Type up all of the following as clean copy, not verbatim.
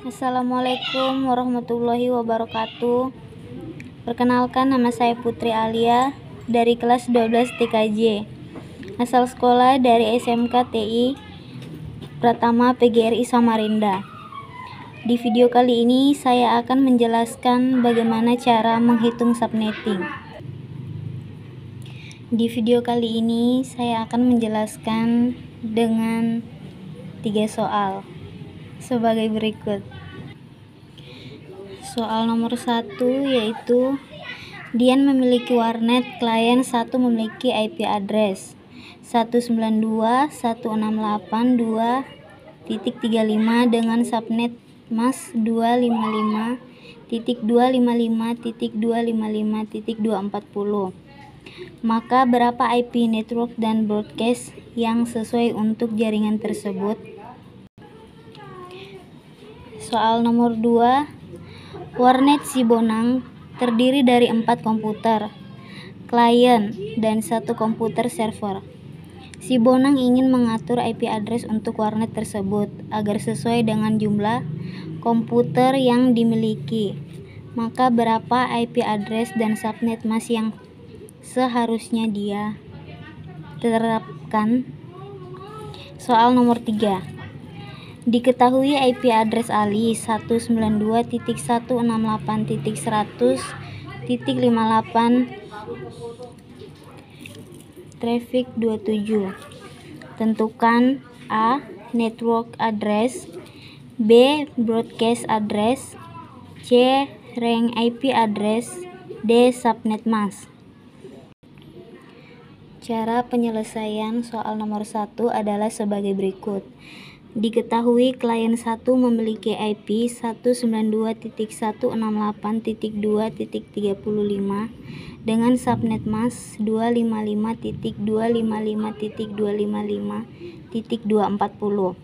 Assalamualaikum warahmatullahi wabarakatuh. Perkenalkan, nama saya Putri Alia dari kelas 12 TKJ. Asal sekolah dari SMK TI Pratama PGRI Samarinda. Di video kali ini saya akan menjelaskan bagaimana cara menghitung subnetting. Di video kali ini saya akan menjelaskan dengan 3 soal sebagai berikut. Soal nomor 1 yaitu Dian memiliki warnet, klien 1 memiliki IP address 192.168.2.35 dengan subnet mas 255.255.255.240. Maka berapa IP network dan broadcast yang sesuai untuk jaringan tersebut? Soal nomor 2, warnet Sibonang terdiri dari 4 komputer, klien, dan 1 komputer server. Sibonang ingin mengatur IP address untuk warnet tersebut agar sesuai dengan jumlah komputer yang dimiliki. Maka berapa IP address dan subnet mask yang seharusnya dia terapkan? Soal nomor 3, diketahui IP address Ali 192.168.100.58 traffic 27. Tentukan A. network address, B. broadcast address, C. range IP address, D. subnet mask. Cara penyelesaian soal nomor 1 adalah sebagai berikut. Diketahui klien 1 memiliki IP 192.168.2.35 dengan subnet mask 255.255.255.240.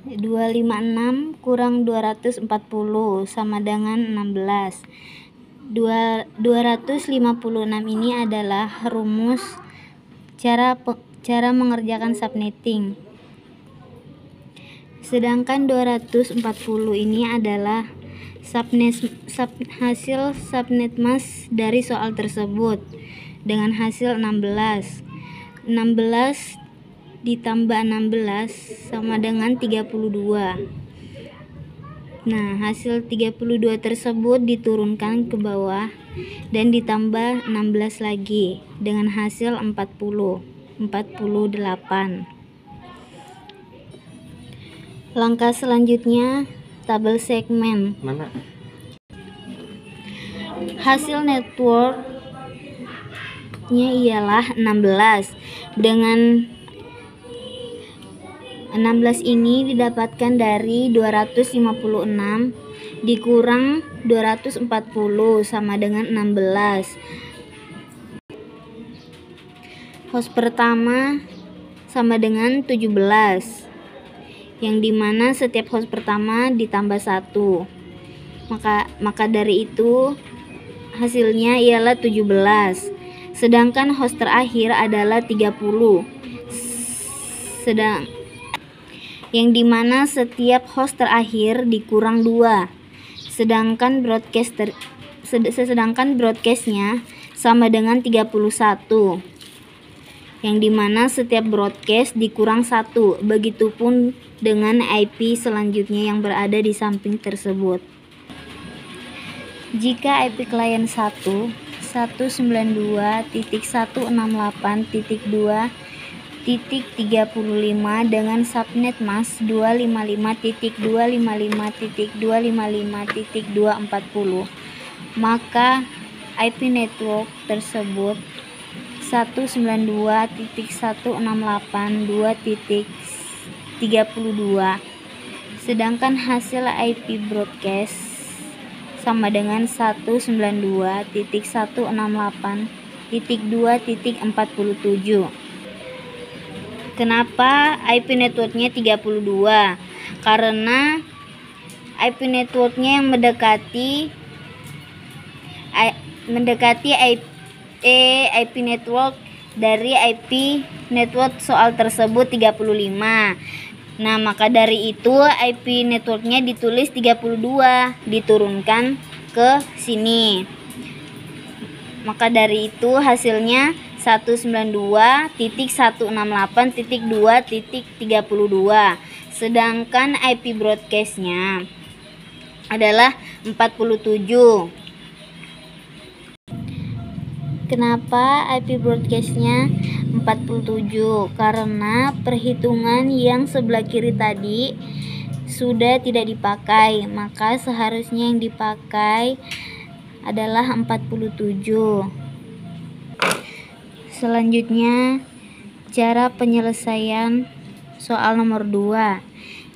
256 kurang 240 sama dengan 16. 256 ini adalah rumus cara mengerjakan subnetting. Sedangkan 240 ini adalah hasil subnet mask dari soal tersebut dengan hasil 16. 16 ditambah 16 sama dengan 32. Nah, hasil 32 tersebut diturunkan ke bawah dan ditambah 16 lagi dengan hasil 48. Langkah selanjutnya, tabel segmen. Hasil networknya ialah 16. Dengan 16 ini didapatkan dari 256 dikurang 240 sama dengan 16. Host pertama sama dengan 17, yang dimana setiap host pertama ditambah 1. Maka dari itu hasilnya ialah 17. Sedangkan host terakhir adalah 30. Yang dimana setiap host terakhir dikurang 2. Sedangkan broadcastnya sama dengan 31. Yang dimana setiap broadcast dikurang 1. Begitupun dengan IP selanjutnya yang berada di samping tersebut. Jika IP klien 1 192.168.2.35 dengan subnet mask 255.255.255.240, maka IP network tersebut 192.168.2.32, sedangkan hasil IP broadcast sama dengan 192.168.2.47. Kenapa IP networknya 32? Karena IP networknya yang mendekati IP network dari IP network soal tersebut 35. Nah, maka dari itu IP networknya ditulis 32, diturunkan ke sini. Maka dari itu hasilnya 192.168.2.32. Sedangkan IP broadcastnya adalah 47. Kenapa IP broadcastnya 47? Karena perhitungan yang sebelah kiri tadi sudah tidak dipakai, maka seharusnya yang dipakai adalah 47. Selanjutnya, cara penyelesaian soal nomor 2.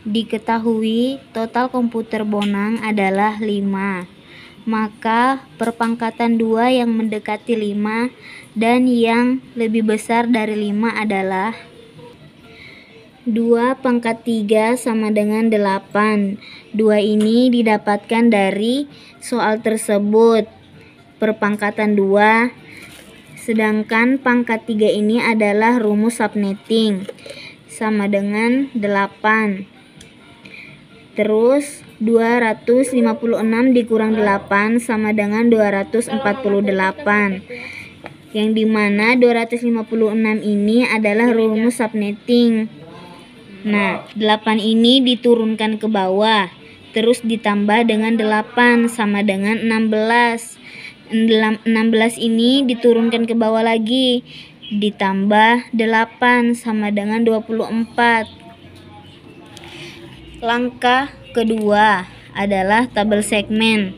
Diketahui total komputer Bonang adalah 5. Maka perpangkatan 2 yang mendekati 5 dan yang lebih besar dari 5 adalah 2 pangkat 3 sama dengan 8. 2 ini didapatkan dari soal tersebut, perpangkatan 2. Sedangkan pangkat 3 ini adalah rumus subnetting, sama dengan 8. Terus 256 dikurang 8 sama dengan 248. Yang dimana 256 ini adalah rumus subnetting. Nah, 8 ini diturunkan ke bawah, terus ditambah dengan 8 sama dengan 16. 16 ini diturunkan ke bawah lagi, ditambah 8 sama dengan 24. Langkah kedua adalah tabel segmen.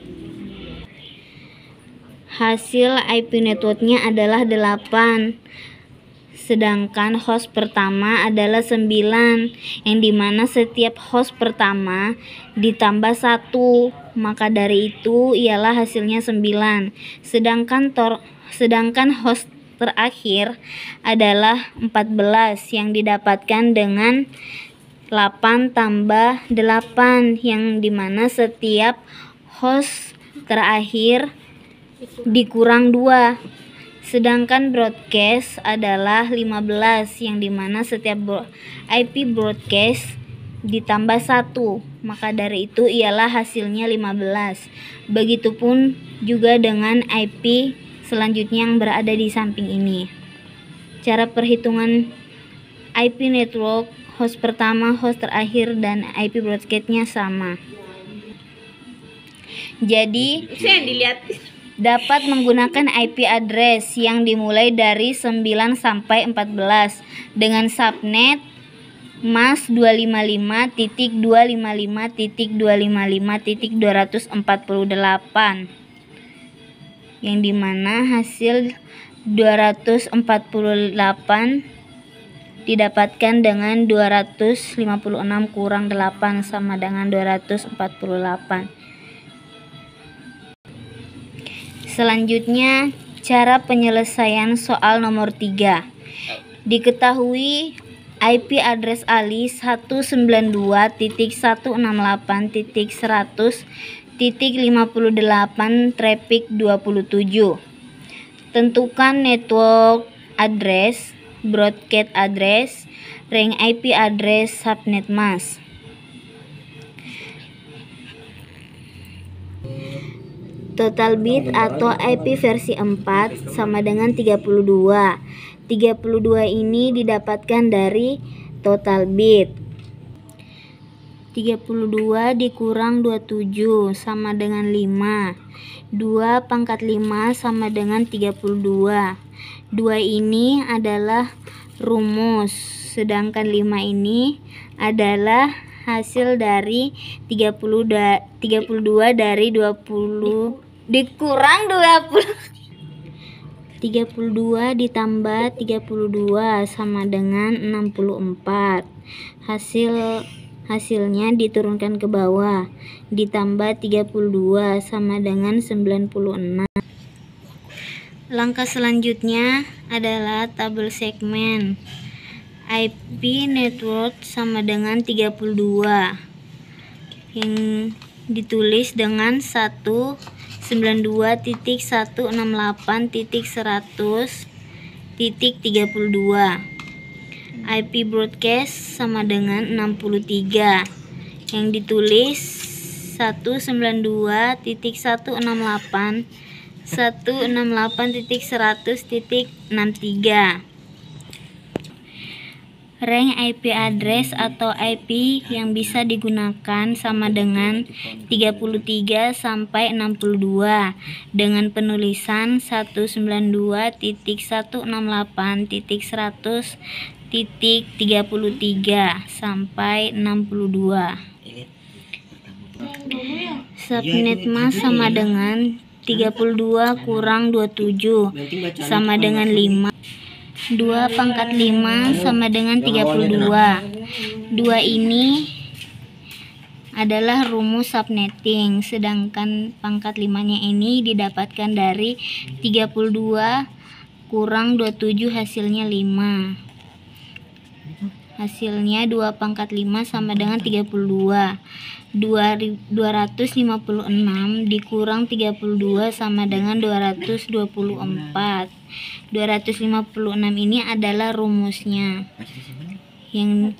Hasil IP networknya adalah 8, sedangkan host pertama adalah 9, yang dimana setiap host pertama ditambah 1, maka dari itu ialah hasilnya 9. Sedangkan host terakhir adalah 14, yang didapatkan dengan 8 tambah 8, yang dimana setiap host terakhir dikurang 2. Sedangkan broadcast adalah 15, yang dimana setiap IP broadcast ditambah 1, maka dari itu ialah hasilnya 15. Begitupun juga dengan IP selanjutnya yang berada di samping ini. Cara perhitungan IP network, host pertama, host terakhir, dan IP broadcastnya sama. Jadi dapat menggunakan IP address yang dimulai dari 9 sampai 14 dengan subnet mas 255.255.255.248, yang dimana hasil 248 didapatkan dengan 256 kurang 8 sama dengan 248. Selanjutnya, cara penyelesaian soal nomor 3. Diketahui IP address ALIS 192.168.100.58 traffic 27. Tentukan network address, broadcast address, range IP address, subnet mask. Total bit atau IP versi 4 sama dengan 32. 32 ini didapatkan dari total bit. 32 dikurang 27 sama dengan 5. 2 pangkat 5 sama dengan 32. 2 ini adalah rumus, sedangkan 5 ini adalah hasil dari 32 dari 20 dikurang 20. 32 ditambah 32 sama dengan 64. Hasilnya diturunkan ke bawah, ditambah 32 sama dengan 96. Langkah selanjutnya adalah tabel segmen. IP network sama dengan 32, yang ditulis dengan 192.168.100.32. IP broadcast sama dengan 63 yang ditulis 192.168.168.100.63. Range IP address atau IP yang bisa digunakan sama dengan 33 sampai 62 dengan penulisan 192.168.100.33 sampai 62. Subnet mas sama dengan 32 kurang 27 sama dengan 5. 2 pangkat 5 sama dengan 32. 2 ini adalah rumus subnetting, sedangkan pangkat 5-nya ini didapatkan dari 32 kurang 27 hasilnya 5. Hasilnya 2 pangkat 5 sama dengan 32. 256 dikurang 32 sama dengan 224. 256 ini adalah rumusnya. Yang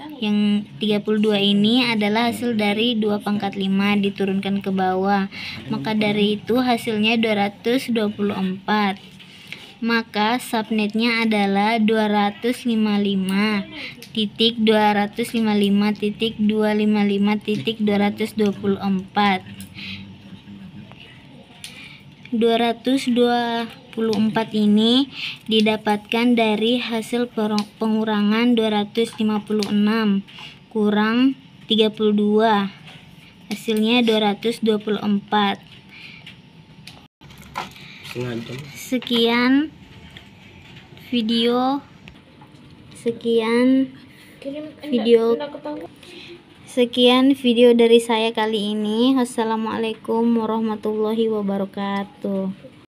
32 ini adalah hasil dari 2 pangkat 5 diturunkan ke bawah. Maka dari itu hasilnya 224. Maka subnetnya adalah 255.255.254. 224 ini didapatkan dari hasil pengurangan 256 kurang 32. Hasilnya 224. Sekian video dari saya kali ini. Wassalamualaikum warahmatullahi wabarakatuh.